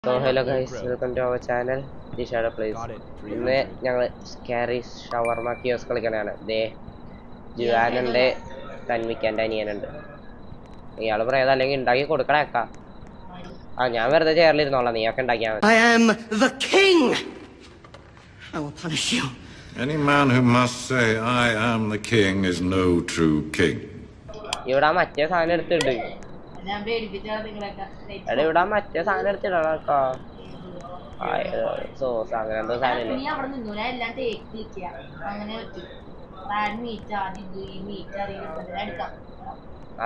So hello guys, welcome to our channel Shadow Plays. ഇന്ന് ഞങ്ങൾ scary ഷവർമ kiosk കളിക്കാനാണ്. ദേ ജുവാനുണ്ട്, തന്മിക്കാൻ്റെ അനിയനുണ്ട്. ഇയാൾ പറയാതെ അല്ലെങ്കിൽ ഉണ്ടാക്കി കൊടുക്കണേക്കാ. ഞാൻ വെറുതെ ചേർലിരുന്നോളാം, നീയൊക്കെ ഉണ്ടാക്കിയാൽ മതി. I am the king. I will punish you. Any man who must say I am the king is no true king. ഇവിടെ മറ്റേ സാധനം എടുത്തിട്ട് എടാ ഇവിടെ മറ്റേ സാധനം എടുത്തിടാ സോസ് അങ്ങനെ എന്തോ സാധനം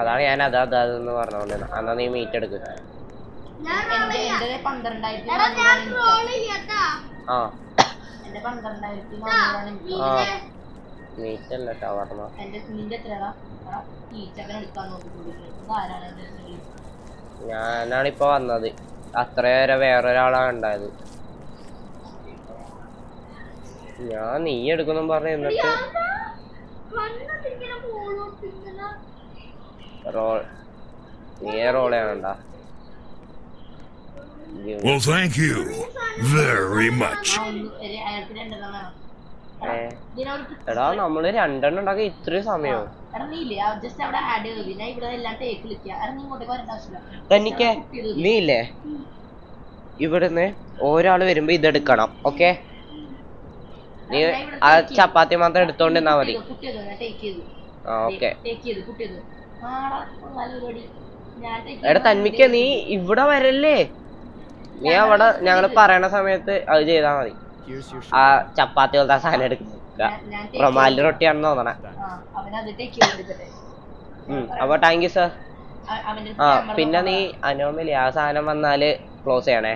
അതാണ് ഞാൻ അതെന്ന് പറഞ്ഞോണ്ട്. എന്നാ നീ മീറ്റ് എടുക്ക. മീറ്റ് അല്ല ഷവർമ. ഞാനാണിപ്പോ വന്നത്, അത്ര വരെ വേറൊരാളാണ് ഉണ്ടായത്. ഞാൻ നീ എടുക്കുന്നു പറഞ്ഞു. എന്നിട്ട് റോൾ നീ റോളാണണ്ടാ. Well, thank you very much. എടാ നമ്മള് രണ്ടെണ്ണം ഉണ്ടാക്കി ഇത്രയും സമയോ? തനിക്ക് നീ ഇല്ലേ ഇവിടുന്ന് ഒരാള് വരുമ്പോ ഇതെടുക്കണം. ഓക്കെ, നീ ആ ചപ്പാത്തി മാത്രം എടുത്തോണ്ട് നിന്നാ മതി. ഓക്കെ എടാ തന്മിക്ക നീ ഇവിടെ വരല്ലേ, നീ അവിടെ ഞങ്ങള് പറയണ സമയത്ത് അത് ചെയ്താ മതി. ആ ചപ്പാത്തി പോലത്തെ സാധനം എടുക്കുക. റൊമാലി റൊട്ടിയാണെന്ന് തോന്നണേ. അപ്പൊ താങ്ക് യു സർ. ആ പിന്നെ നീ അനോമലി ആ സാധനം വന്നാല് ക്ലോസ് ചെയ്യണേ.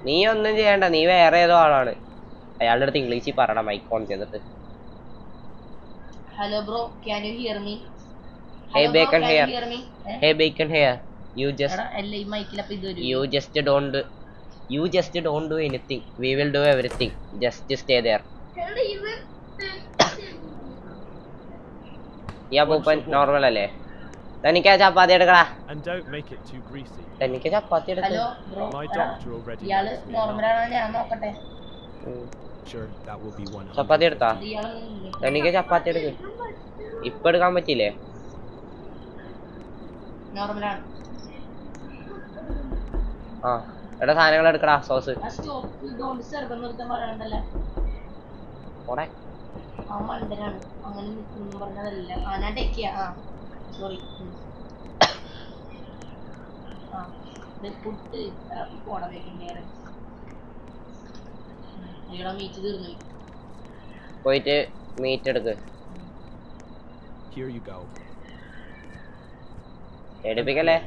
നീ ഒന്നും ചെയ്യണ്ട, നീ വേറെ ഏതോ ആളാണ്. അയാളുടെ അടുത്ത് ഇംഗ്ലീഷിൽ പറയണം മൈക്ക് ഓൺ ചെയ്തിട്ട്. Hello bro, can you here me? Hey bacon here. Hey bacon here. You just don't do anything. We will do everything. Just stay there. Yeah, open normal അല്ലേ? തനിക്ക് ചപ്പാത്തി എടുക്കടാ. തനിക്ക് ചപ്പാത്തി എടുക്ക. ഹലോ ബ്രോ, ഇയാള് normal ആണോ ഞാൻ നോക്കട്ടെ? ചപ്പാത്തി എടുത്താ? തനിക്ക് ചപ്പാത്തി എടുക്ക. ഇപ്പൊ എടുക്കാൻ പറ്റില്ലേ? നോർമലാണ്. ആ എടാ സാധനങ്ങൾ എടുക്കടാ. സോസ് ഓടെ മണ്ടനാണ്, അങ്ങനെ നിൽക്കുന്നു പറഞ്ഞതല്ല. ഞാൻ ടേക്ക് ചെയ്യാം. സോറി. പുട്ട് പോടാ വേറെ മീറ്റ് തീർന്നു. പോയിട്ട് മീറ്റ് എടുക്ക്. എടുപ്പിക്കല്ലേ?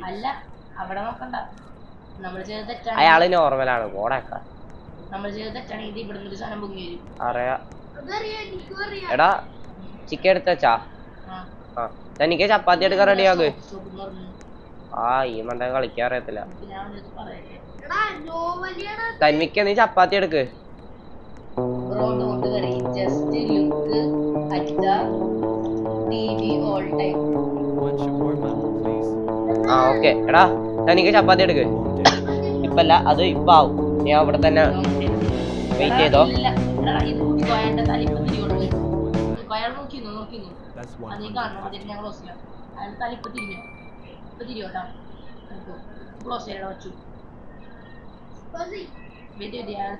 അല്ല, അവിടെ നോക്കണ്ട. നമ്മൾ ചെയ്ത തെറ്റാണ്. അയാള് നോർമലാണ്. പോടേക്ക നമ്മൾ ചെയ്ത തെറ്റാണെങ്കിൽ ഇവിടെ ഒരു സാധനം പൊങ്ങി വരും. അറിയാ. എടാ ചിക്കൻ എടുത്തച്ചാ? ആ തനിക്ക് ചപ്പാത്തി എടുക്കാൻ റെഡിയാക്ക്. ആ ഈ മണ്ട കളിക്കാൻ അറിയത്തില്ല. തനിക്ക് നീ ചപ്പാത്തി എടുക്ക്. ആ ഓക്കെ എടാ തനിക്ക് ചപ്പാത്തി എടുക്ക്. ഇപ്പല്ല, അത് ഇപ്പൊ ആവും. നീ അവിടെ തന്നെ വെയിറ്റ് ചെയ്തോ.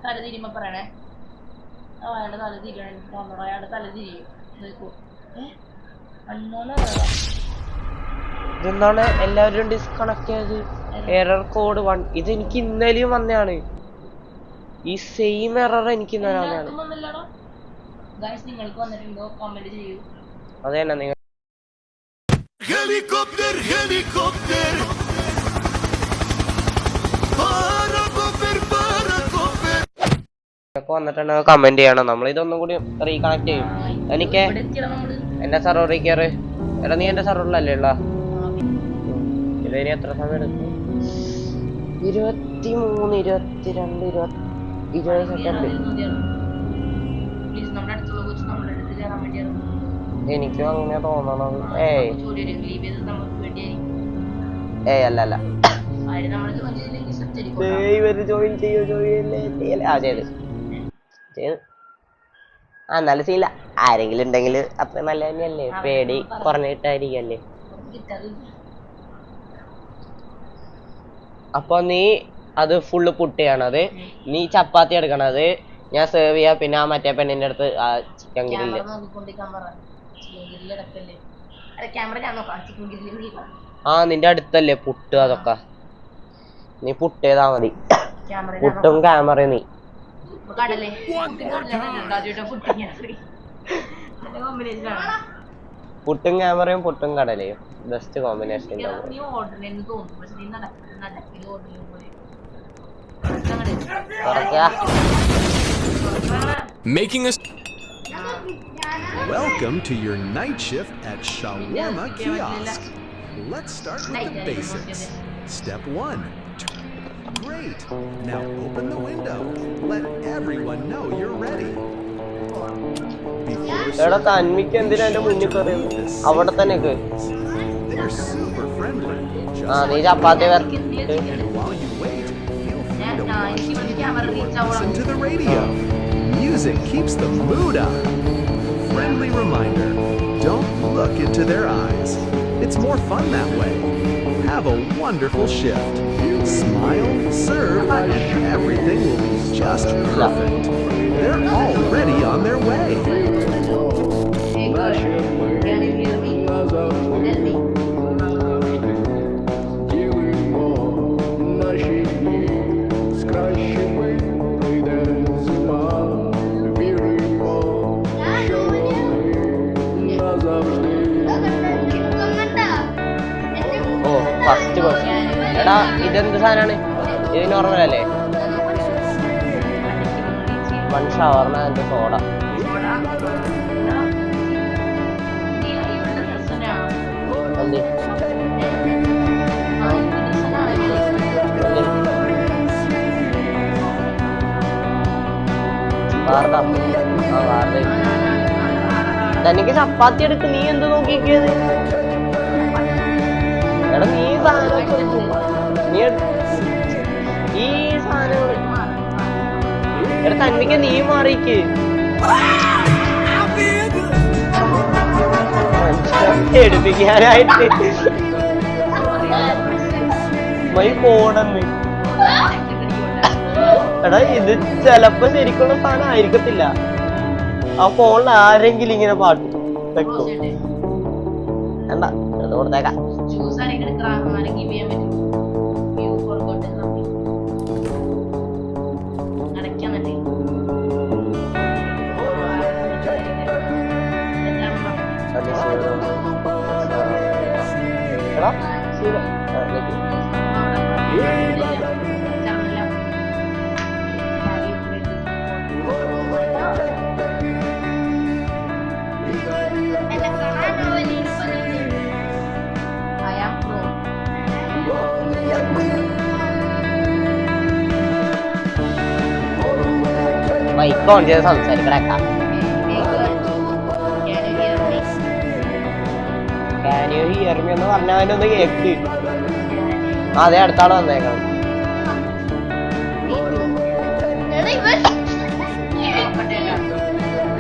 തല തിരിയുമ്പോ പറയണേ. അയാളുടെ തല തിരിയണ, അയാളുടെ തല തിരിയും. ഇതെന്താണ് എല്ലാവരും ഡിസ്കണക്ട് ആയത്? Error code 1. ഇത് എനിക്ക് ഇന്നലെയും വന്നതാണ്. ഈ സെയിം എറർ എനിക്ക് ഇന്നലെ വന്നതാണ്. അതെ നിങ്ങൾ വന്നിട്ടുണ്ടോ കമന്റ് ചെയ്യണം. നമ്മൾ ഇതൊന്നും കൂടി റീകണക്ട് ചെയ്യും. എനിക്ക് എന്റെ സെർവറിൽ കയറ്. എടാ നീ എന്റെ സെർവറിലല്ലേ ഉള്ള? ഇതിന് എത്ര സമയം എടുക്കും? 23, 22, 20 സെക്കൻഡ്. എനിക്കും അങ്ങനെ തോന്നണത്. ഏയ് അല്ല ഇവര് ജോയിൻ ചെയ്യല്ലേ ആ ചെയ്ത് നല്ല സീല ആരെങ്കിലും ഉണ്ടെങ്കിൽ അത്ര നല്ല തന്നെയല്ലേ പേടി കുറഞ്ഞിട്ടായിരിക്കല്ലേ അപ്പൊ നീ അത് ഫുള്ള് പുട്ടിയാണത് നീ ചപ്പാത്തി എടുക്കണത് ഞാൻ സെർവ് ചെയ്യാ പിന്നെ ആ മറ്റേ പെണ്ണിന്റെ അടുത്ത് ആ ചിക്കൻ ഗ്രില്ല് ആ നിന്റെ അടുത്തല്ലേ പുട്ട് അതൊക്കെ നീ പുട്ടേതാ മതി പുട്ടും ക്യാമറയും നീ പുട്ടും ക്യാമറയും പുട്ടും കടലയും best combination Making us. Welcome to your night shift at Shawarma Kiosk. Let's start with the basics. Step 1. Great. Now open the window. Let everyone know you're ready. എടാ തന്മിക്ക് എന്തിനാ എന്റെ മുന്നിൽ കയറിയത് അവിടെ തന്നെ They're super friendly. ആ നീ ചപ്പാത്തി വരക്കിട്ട് While you wait, feel free to listen to the radio. Music keeps the mood up. Friendly reminder, don't look into their eyes. It's more fun that way. Have a wonderful shift. Smile, serve, and everything will be just perfect. They're already on their way. Oh first question എടാ ഇതെന്ത് സാധനമാണ് ഇത് normal അല്ലേ one shawarma and soda എന്ത് തനിക്ക് ചപ്പാത്തി എടുക്ക് നീ എന്ത് നോക്കിയത് എടാ നീ നീ ഈ സാധനങ്ങൾ എടാ തനിക്ക് നീ മാറിക്ക് എടുപ്പിക്കാനായിട്ട് പോണെന്ന് എടാ ഇത് ചെലപ്പോ ശരിക്കുള്ള സാധനം ആയിരിക്കത്തില്ല ആ ഫോണിൽ ആരെങ്കിലും ഇങ്ങനെ പാട്ട് വെക്കും വേണ്ട അത് കൊടുത്തേക്കാം മൈക്ക് ഓൺ ചെയ്ത് സംസാരിക്കണേക്കാ Can you hear me എന്ന് പറഞ്ഞവനൊന്ന് കേക്ക് അതെ അടുത്താണ് വന്നേക്കണം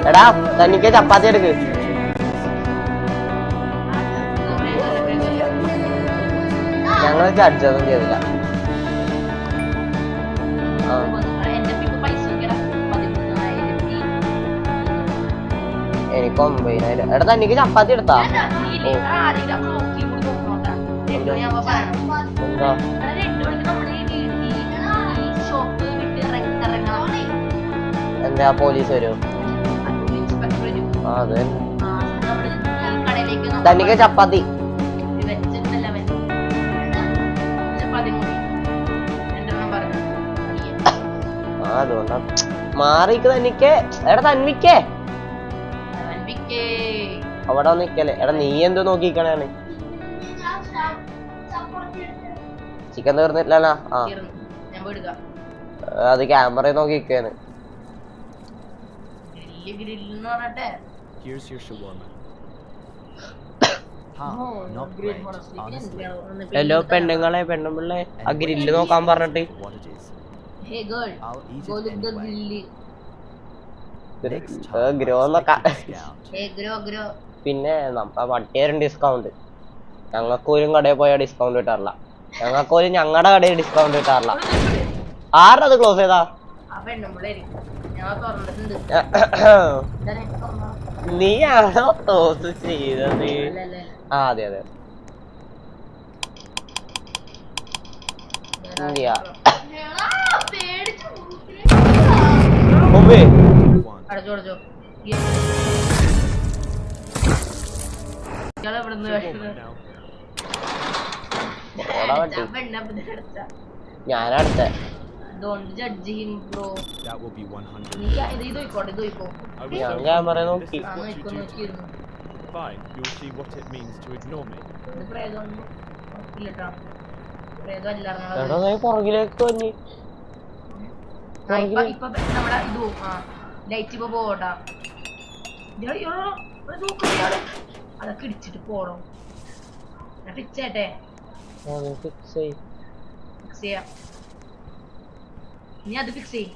എടാ തനിക്ക് ചപ്പാത്തി എടുക്ക് ഞങ്ങൾ ജഡ്ജൊന്നും ചെയ്തില്ല എനിക്ക് 9,000 എടാ തനിക്ക് ചപ്പാത്തി എടുത്താ എന്താ എന്താ പോലീസ് വരുമോ അതെ തനിക്ക് ചപ്പാത്തി അതുകൊണ്ടാ മാറിക്ക് തനിക്ക് എടാ തന്മിക്കേ അവിടെ നിക്കല്ലേ എടാ നീ എന്തോ നോക്കിക്കണാണ് ചിക്കൻ തീർന്നിട്ടില്ലല്ലോ ആ അത് ക്യാമറ നോക്കിക്കാണ് not great, honestly. ഹലോ പെണ്ണുങ്ങളെ പെണ്ണുമ്പിള്ളെ ആ ഗ്രില്ല് നോക്കാൻ പറഞ്ഞിട്ട് What it is. Hey girl, I'll eat go it look the anyway. grill. Next time, grow I നോക്കാം expect a discount. Hey grow. പിന്നെ നമ്മളെ വട്ടിയാരും ഡിസ്കൗണ്ട് ഞങ്ങൾക്കൊരു കടയിൽ പോയാൽ ഡിസ്കൗണ്ട് കിട്ടാറില്ല ഞങ്ങൾക്കൊരു ഞങ്ങളുടെ കടയിൽ ഡിസ്കൗണ്ട് കിട്ടാറില്ല ആരത് ക്ലോസ് ചെയ്താ ആ പെണ്ണുമ്പിള്ളായിരിക്കും. ഞാൻ തുറന്നിട്ടുണ്ട്. ഇതാ തുറന്നോ? നീയാണോ ക്ലോസ് ചെയ്തത് അല്ലല്ലേ. ആ അതെ അതെ ഇന്ത്യ മുമ്പേ അടച്ചോ അടച്ചോ. ഇയാളെവിടുന്ന് Now, ഓടാ വട്ടി പെണ്ണ ഞാനടുത്ത don't judge him bro. that will be 100. നീ ഇത് പോയിക്കോട്ടെ ഇത് പോയിക്കോ. I will Yeah, tell camera you, നോക്കി. this is ആ what you do to me. നോക്കിയിരുന്നു. Fine, you'll see what it means to ignore me. ഇത് പ്രേതമൊന്നും ഇല്ലട്ടാ. പ്രേതം എടാ അല്ലായിരുന്നു. നീ പുറകിലേക്ക് വന്നി ഇപ്പൊ നമ്മുടെ ഇത് ആ ലൈറ്റ് ഇപ്പൊ പോട്ടാ. അതൊക്കെ ഇടിച്ചിട്ട് പോണോ? ഞാൻ ഫിക്സ് ചെയ്യട്ടെ. ഫിക്സ് ചെയ്യാം. നീ അത് ഫിക്സ് ചെയ്യും.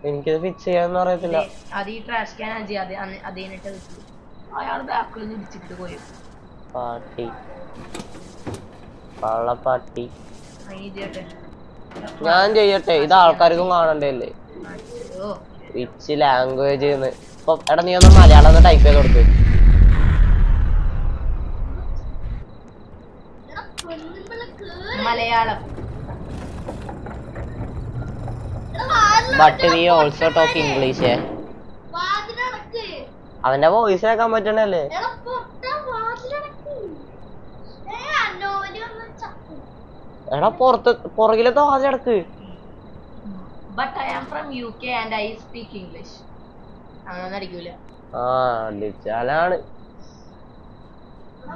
എനിക്കത് ഫിക്സ് ചെയ്യാന്ന് അറിയത്തില്ല അത് ഈ ട്രാഷ് ക്യാൻ ചെയ്യാതെ അതേനിട്ട് വെച്ചു. അയാൾ ബാക്കിൽ നിന്ന് ഇടിച്ചിട്ട് പോയി. പാട്ടി കള്ളപ്പാട്ടി അതിന് ചെയ്യട്ടെ. ഞാൻ ചെയ്യട്ടെ ഇത് ആൾക്കാർക്കും കാണണ്ടല്ലേ ഓ റിച്ച് ലാംഗ്വേജ് ഇപ്പൊ എടാ നീ ഒന്ന് മലയാളം ഒന്ന് ടൈപ്പ് ചെയ്ത് കൊടുക്ക് Malayalam. But we also talk English അവന്റെ വോയിസ് കേൾക്കാൻ പറ്റണല്ലേ എടാ പുറകിലത്തെ വാതിലടക്ക് But I am from UK and I speak English. അങ്ങനെ അടിക്കൂല. ആ അടിച്ചാലാണ്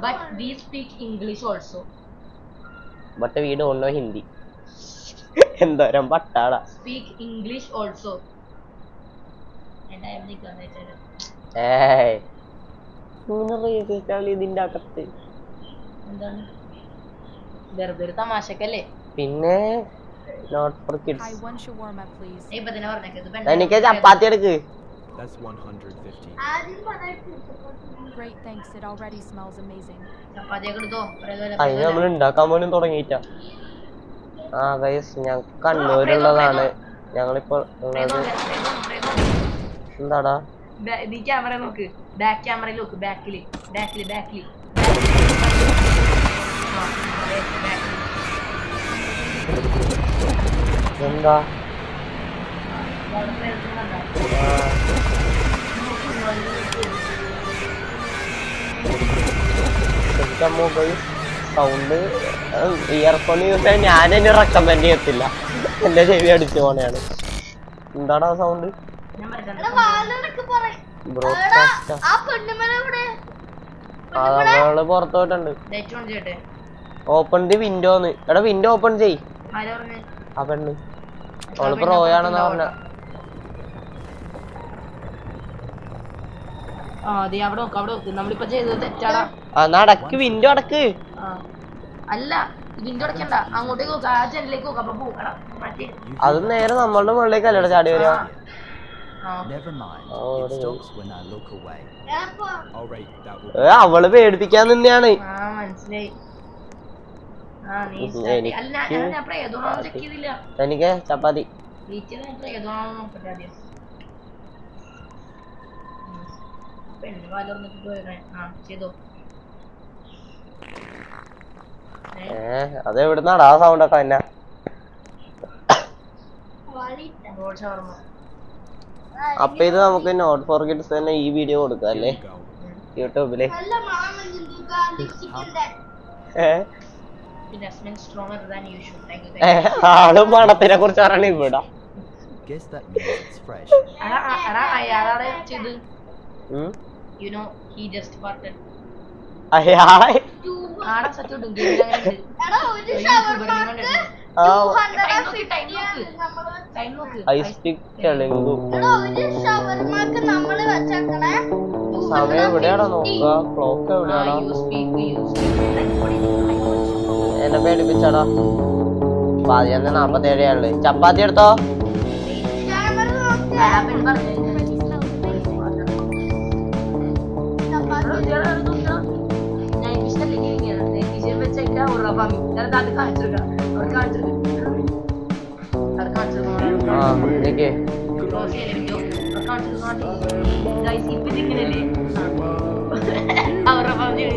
But we speak English also. But we don't know Hindi എന്തോരം പട്ടാടാ Speak English also. And I am the conductor. ഏയ് ഇതിന്റെ അകത്ത് എന്താണ് വെറുതെ ഒരു തമാശക്കല്ലേ? പിന്നെ not four I kids want shawarma, please. നീ ഇപ്പൊ തന്നെ പറഞ്ഞേക്കത് എനിക്ക് ചപ്പാത്തി എടുക്ക് That's 150. Great, thanks. It already smells amazing. ചപ്പാത്തിയൊക്കെ എടുത്തോ. അതിന് നമ്മൾ ഉണ്ടാക്കാൻ പോലും തുടങ്ങിയിട്ട ആ ഗൈസ് ഞാൻ കണ്ണൂരുള്ളതാണ് ഞങ്ങളിപ്പോ ഉള്ളത് എന്താടാ നീ ക്യാമറ നോക്ക്. ബാക്ക് ക്യാമറയിൽ നോക്ക്. ബാക്കില് എന്താ സൗണ്ട് ഇയർഫോൺ യൂസ് ചെയ്യാൻ ഞാനെന്നെ റെക്കമെൻഡ് ചെയ്യത്തില്ല എന്റെ ചെവി അടിച്ചു പോണെയാണ് എന്താടാ സൗണ്ട് ബ്രോഡ്കാസ്റ്റ് നമ്മള് പുറത്തു പോയിട്ടുണ്ട് ഓപ്പൺ ദി വിൻഡോന്ന് എടാ വിൻഡോ ഓപ്പൺ ചെയ് ആ പെണ്ണ് അവള് പ്രോയാണെന്നാ പറഞ്ഞ അവിടെ നോക്ക് നമ്മളിപ്പോ ചെയ്തത് തെറ്റാടാ. എന്നാ അടക്ക് വിൻഡോ അടക്ക് അല്ല വിൻഡോ അടക്കണ്ട. അങ്ങോട്ടേക്ക് നോക്ക്. ആ ജനലിലേക്ക് നോക്ക്. അപ്പൊ പോകണം മറ്റേ അത് നേരെ നമ്മളുടെ മുകളിലേക്ക് അല്ലടാ ചാടി വരിക Never mind. It stops when I look away. All right, that will. അവള് പേടിപ്പിക്കാൻ തന്നെയാണ് മനസ്സിലായി. എനിക്ക് ഞാൻ പ്രേതമാണോ ചെക്ക് ചെയ്തില്ല. എനിക്ക് ചപ്പാത്തി പ്രേതമാണോ നോക്കട്ടെ ആദ്യം. പെണ്ണ് പാല് വന്നിട്ട് പോയേ. ചെയ്തോ. അത് എവിടുന്നാടാ ആ സൗണ്ട് ഒക്കെ തന്നെ അപ്പൊ ഇത് നമുക്ക് നോട്ട് ഫോർ കിഡ്സ് തന്നെ ഈ വീഡിയോ കൊടുക്കാം അല്ലേ യൂട്യൂബില് ആള് പണത്തിനെ കുറിച്ച് പറയണ ഇവിടെ Guess that means it's fresh. You know, he just farted. അയാളെ ഐ സ്പീക്ക് തെലുങ്കു സമയം എവിടെയാണോ നോക്കുക ക്ലോക്ക് എവിടെയാണോ എന്നെ പേടിപ്പിച്ചാടാ 11:47 ചപ്പാത്തി എടുത്തോ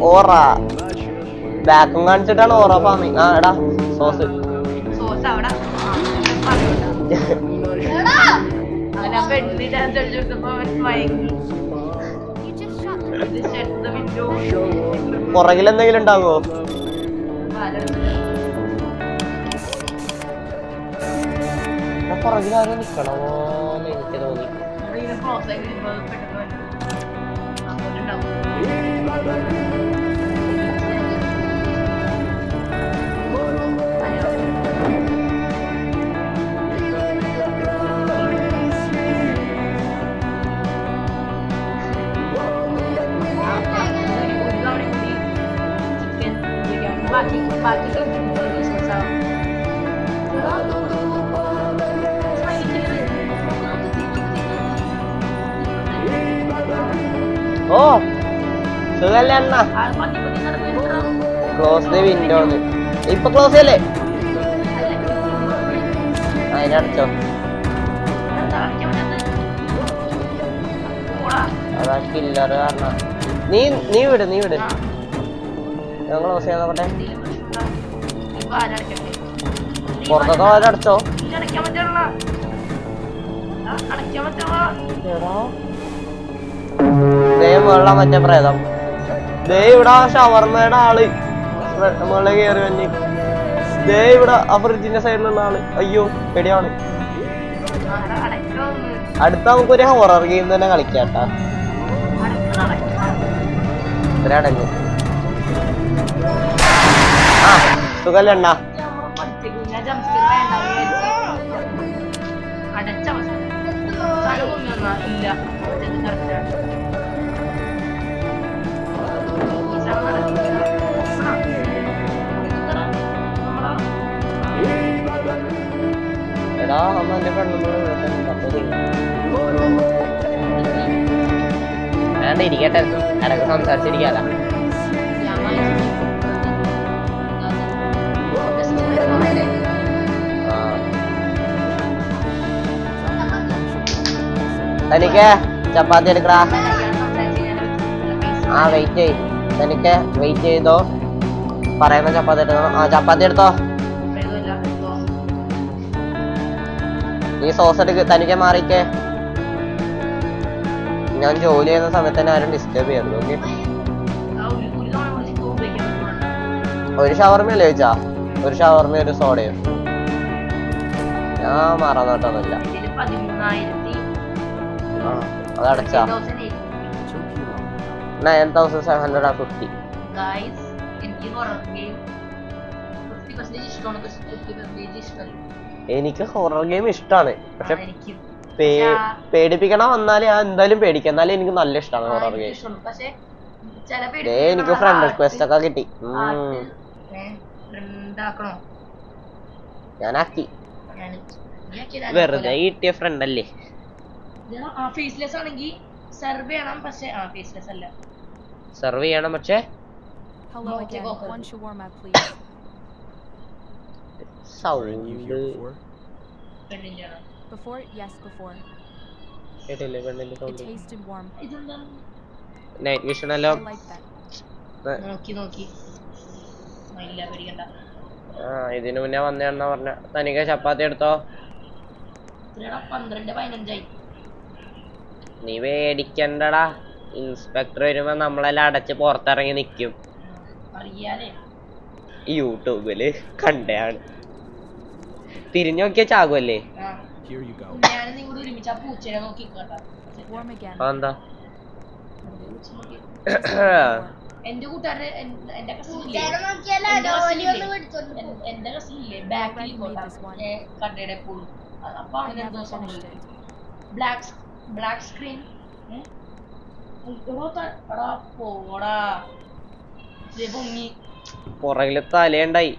ഓറ ബാക്കും കാണിച്ചിട്ടാണ് ഓറ ഫാമിങ്. ആ എടാ സോസ് പുറകിൽ എന്തെങ്കിലും ഉണ്ടാവോ? പുറകിൽ ആരോ നിക്കണോന്ന് എനിക്ക് തോന്നി. ഓ സുഖല്ലേ അണ്ണ? ക്ലോസ് ദി വിൻഡോന്ന്. ഇപ്പൊ ക്ലോസ് ചെയ്യല്ലേ? അതിനടച്ചോ? അതാ കില്ലറ് കാരണം. നീ വിട് ഞാൻ ക്ലോസ് ചെയ്യാൻ നോക്കട്ടെ. പുറത്തൊക്കെ വാലടച്ചോ? വെള്ളം മറ്റേ പ്രേതം ദേ ഇവിടെ ഷവർമ്മയുടെ ആള് മുകളിൽ കയറി വന്നി. ദേ ഇവിടെ ആ ഫ്രിഡ്ജിന്റെ സൈഡിലുള്ള ആള്. അയ്യോ പേടിയാണ്. അടുത്ത നമുക്കൊരു ഹൊറർ ഗെയിം തന്നെ കളിക്കാട്ടാ. അടഞ്ഞു. ആ സുഖല്ലേ അണ്ണാ? എടാ അമ്മ എന്റെ പെണ്ണുമ്പോൾ വേണ്ട ഇരിക്കട്ടെ, ഇടക്ക് സംസാരിച്ചിരിക്കാല. തനിക്ക് ചപ്പാത്തി എടുക്കടാ. ആ വെയിറ്റ് ചെയ്, തനിക്ക് വെയിറ്റ് ചെയ്തോ, പറയുന്ന ചപ്പാത്തി എടുത്തോ. ആ ചപ്പാത്തി എടുത്തോ. നീ സോസ് എടുക്ക്. തനിക്ക് മാറിക്കേ. ഞാൻ ജോലി ചെയ്യുന്ന സമയത്ത് തന്നെ ആരും ഡിസ്റ്റർബ് ചെയ്യരുത്. ഓക്കെ? ഒരു ഷവർമയല്ലേ ചോദിച്ചാ? ഒരു ഷവർമ ഒരു സോഡയും. ഞാൻ മറന്നിട്ടൊന്നുമില്ല. അതടച്ചാ 9750. എനിക്ക് ഹൊറർ ഗെയിം ഇഷ്ടമാണ്, പക്ഷെ പേടിപ്പിക്കണം വന്നാല് ഞാൻ എന്തായാലും പേടിക്കാം. എന്നാലും എനിക്ക് നല്ല ഇഷ്ടമാണ് ഹൊറർ ഗെയിം. എനിക്ക് ഫ്രണ്ട് റിക്വസ്റ്റ് ഒക്കെ കിട്ടി. ഞാനാക്കി വെറുതെ കിട്ടിയ ഫ്രണ്ട് അല്ലേ. സെർവ് ചെയ്യണം പക്ഷേ സൗണ്ട് Before? Yes, before. കേട്ടില്ലേ പെണ്ണിന്റെ It sound? tasted warm. Night vision അല്ലോ. I like that. ആ ഇതിനു മുന്നേ വന്നേന്നാ പറഞ്ഞ. തനിക്ക് ചപ്പാത്തി എടുത്തോ. നീ പേടിക്കണ്ടടാ, ഇൻസ്പെക്ടർ വരുമ്പോ നമ്മളെല്ലാം അടച്ച് പുറത്തിറങ്ങി നിക്കും. യൂട്യൂബില് കണ്ടാണ്. തിരിഞ്ഞു നോക്കിയ ചാകുമല്ലേ? Warm again. എന്താ എന്റെ കൂട്ടുകാരൻ എന്റെ കസിനില്ലേ ബാക്കിൽ കടയുടെ പോയി. അപ്പൊ അവനെന്തോ ബ്ലാക്ക് സ്ക്രീൻ എടാ പോടാ പൊങ്ങി പുറകില് തലയുണ്ടായി.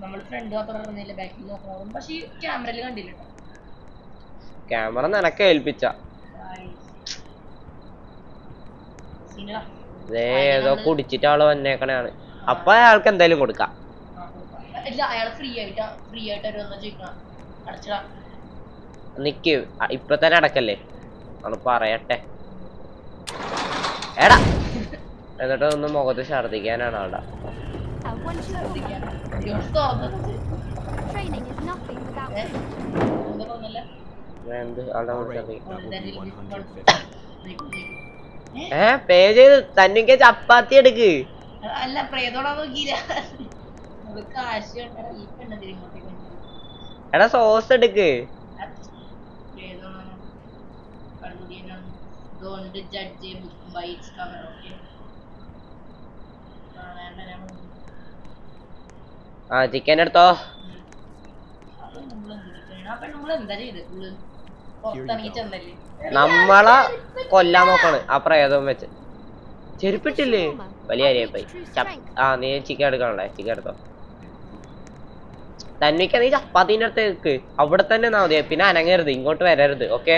നമ്മള് ഫ്രണ്ട് മാത്രം ഇറങ്ങില്ല ബാക്കിൽ നോക്കണം. പക്ഷെ ഈ ക്യാമറയിൽ കണ്ടില്ല. ക്യാമറ നിനക്ക് ഏൽപ്പിച്ച ഏതോ കുടിച്ചിട്ട് ആള് വന്നേക്കണാണ്. അപ്പൊ അയാൾക്ക് എന്തായാലും കൊടുക്കാം. ഇല്ല അയാൾ ഫ്രീ ആയിട്ട് വരുമെന്ന് ചോദിക്കണം. അടച്ചടാ നിക്ക് ഇപ്പൊ തന്നെ അടക്കല്ലേ അവള് പറയട്ടെ. എടാ എന്നിട്ട് ഒന്ന് മുഖത്ത് ഛർദിക്കാനാണ് ആളുടെ. Once you training is nothing without എന്ത് ആളുടെ മുഖത്ത് ഛർദിക്കും. That will be 150. പേ ചെയ്ത് തന്നിക്ക് ചപ്പാത്തി എടുക്ക്. അല്ല പ്രേതോടാ നോക്കിയില്ല. കാശ് ഈ പെണ്ണെന്തിരി ഇങ്ങോട്ടേക്ക് എടാ സോസ് എടുക്ക്. Don't judge a book by its cover, okay? ആ ചിക്കൻ എടുത്തോ. നമ്മളെ കൊല്ലാൻ നോക്കാണ് ആ പ്രേതവും വെച്ച്. ചെരുപ്പിട്ടില്ലേ വലിയ കാര്യമായി. നീ ചിക്കൻ എടുക്കാനുള്ളേ ചിക്കൻ എടുത്തോ. തന്നിക്ക് നീ ചപ്പാത്തിന്റെ അടുത്ത് നിൽക്ക്. അവിടെ തന്നെ എന്നാ മതി. പിന്നെ അനങ്ങരുത്, ഇങ്ങോട്ട് വരരുത്. ഓക്കെ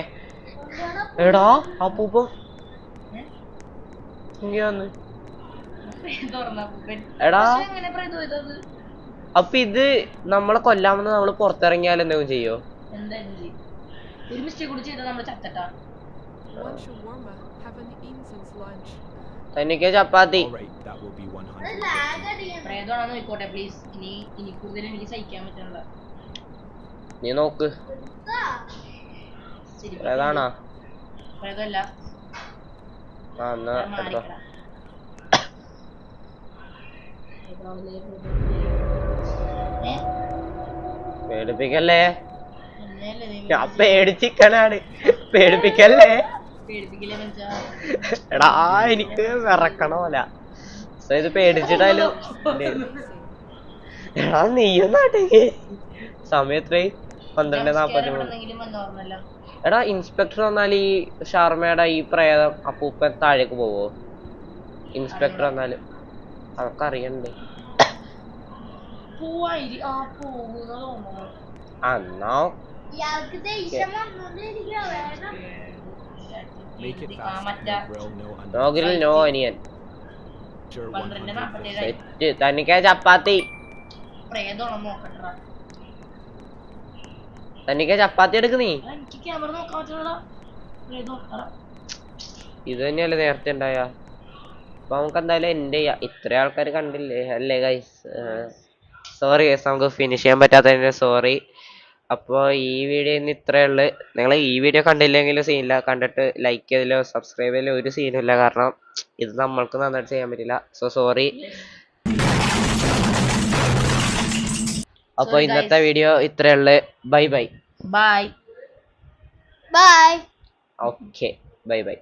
എടാ അപ്പൂപ്പ എടാ അപ്പൊ ഇത് നമ്മളെ കൊല്ലാമെന്ന് നമ്മള് പുറത്തിറങ്ങിയാൽ എന്തെങ്കിലും ചെയ്യോ? ഒരു മിസ്റ്റേക്ക് കൂടി ചെയ്താൽ നമ്മൾ ചത്തട്ടാ. തനിക്ക് ചപ്പാത്തി That will be 150. പ്രേതമാണെന്ന് നോക്കോട്ടെ പ്ലീസ്. ഇനി കൂടുതൽ എനിക്ക് സഹിക്കാൻ പറ്റണല്ലോ. നീ നോക്ക്. ഏതാണോ പ്രേതമല്ല. എടുത്തോ. പേടിപ്പിക്കല്ലേ. ഞാൻ പേടിച്ചിക്കനാണ്. പേടിപ്പിക്കല്ലേ. എടാ എനിക്ക് വിറക്കണോല. ഇത് പേടിച്ചിട്ടായാലും എടാ നീയും നാട്ടേക്ക്. സമയം എത്രയായി? 12:43. എടാ ഇൻസ്പെക്ടർ വന്നാൽ ഈ ഷാർമയുടെ ഈ പ്രേതം അപ്പൂപ്പൻ താഴേക്ക് പോവോ? ഇൻസ്പെക്ടർ വന്നാല് അവർക്കറിയണ്ടേ. എന്നാ Make it fast. No grill, no onion. No grill no onion. Sure, 150. Set. തനിക്ക് ചപ്പാത്തി. തനിക്ക് ചപ്പാത്തി എടുക്ക് നീ. ഇത് തന്നെയല്ലേ നേരത്തെ ഉണ്ടായ. അപ്പൊ നമുക്ക് എന്തായാലും എന്റെ ഇത്ര ആൾക്കാർ കണ്ടില്ലേ അല്ലേ ഗൈസ്. സോറി ഗൈസ് നമുക്ക് ഫിനിഷ് ചെയ്യാൻ പറ്റാത്തതിന്റെ സോറി. അപ്പോൾ ഈ വീഡിയോ ഇന്ന് ഇത്രയേ ഉള്ളു. നിങ്ങൾ ഈ വീഡിയോ കണ്ടില്ലെങ്കിലും സീനില്ല, കണ്ടിട്ട് ലൈക്ക് ചെയ്തില്ലോ സബ്സ്ക്രൈബ് ചെയ്തില്ലോ ഒരു സീനും ഇല്ല. കാരണം ഇത് നമ്മൾക്ക് നന്നായിട്ട് ചെയ്യാൻ പറ്റില്ല. So sorry. അപ്പോൾ ഇന്നത്തെ വീഡിയോ ഇത്രയേ ഉള്ളു. Bye bye. Bye okay bye bye.